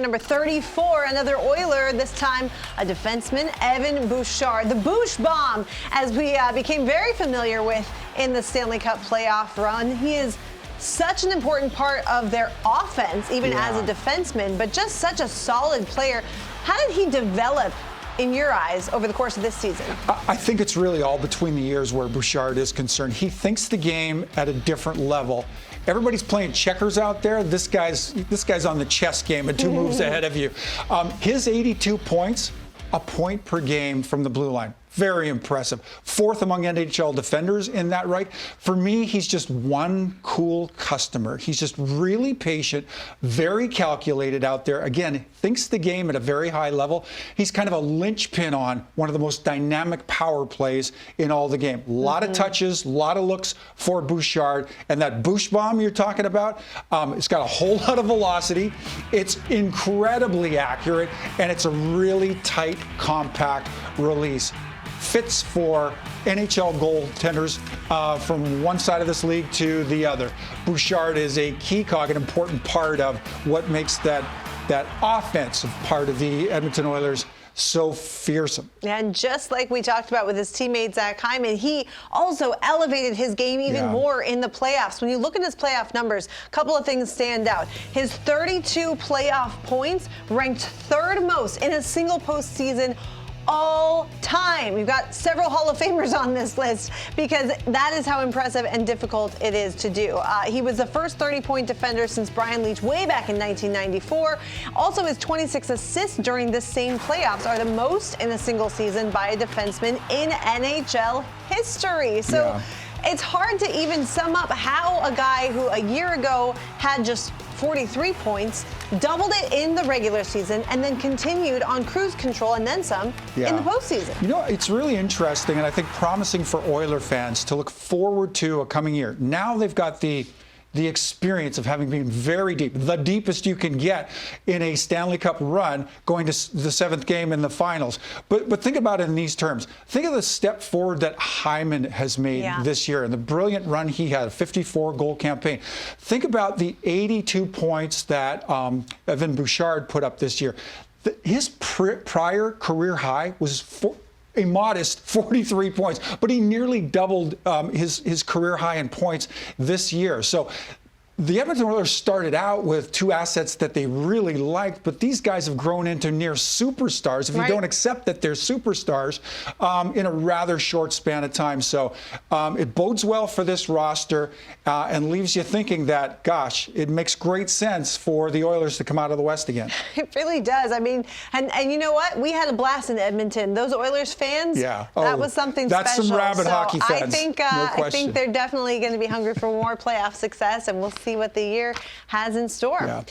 number 34, another Oiler, this time a defenseman, Evan Bouchard. The Bouch Bomb, as we became very familiar with in the Stanley Cup playoff run. He is such an important part of their offense, even as a defenseman, but just such a solid player. How did he develop in your eyes over the course of this season? I think it's really all between the ears where Bouchard is concerned. He thinks the game at a different level. Everybody's playing checkers out there. This guy's on the chess game and 2 moves ahead of you. His 82 points, a point per game from the blue line. Very impressive. 4th among NHL defenders in that right. For me, he's just one cool customer. He's just really patient, very calculated out there. Again, thinks the game at a very high level. He's kind of a linchpin on one of the most dynamic power plays in all the game. A lot of touches, a lot of looks for Bouchard. And that Bouch Bomb you're talking about, it's got a whole lot of velocity. It's incredibly accurate, and it's a really tight, compact release. Fits for NHL goaltenders from one side of this league to the other. Bouchard is a key cog, an important part of what makes that offensive part of the Edmonton Oilers so fearsome. And just like we talked about with his teammate Zach Hyman, he also elevated his game even more in the playoffs. When you look at his playoff numbers, a couple of things stand out. His 32 playoff points ranked 3rd most in a single postseason all time. We've got several Hall of Famers on this list because that is how impressive and difficult it is to do. He was the first 30-point defender since Brian Leetch way back in 1994. Also, his 26 assists during this same playoffs are the most in a single season by a defenseman in NHL history. So it's hard to even sum up how a guy who a year ago had just 43 points, doubled it in the regular season, and then continued on cruise control and then some in the postseason. You know, it's really interesting and I think promising for Oiler fans to look forward to a coming year. Now they've got the experience of having been very deep, the deepest you can get in a Stanley Cup run, going to the 7th game in the finals. But think about it in these terms. Think of the step forward that Hyman has made this year and the brilliant run he had, a 54-goal campaign. Think about the 82 points that Evan Bouchard put up this year. His prior career high was a modest 43 points, but he nearly doubled his career high in points this year. So the Edmonton Oilers started out with 2 assets that they really liked, but these guys have grown into near superstars, if you don't accept that they're superstars, in a rather short span of time. So it bodes well for this roster and leaves you thinking that, gosh, it makes great sense for the Oilers to come out of the West again. It really does. I mean, and you know what? We had a blast in Edmonton. Those Oilers fans, that was something special. That's some rabid hockey fans, I think they're definitely going to be hungry for more playoff success, and we'll see what the year has in store.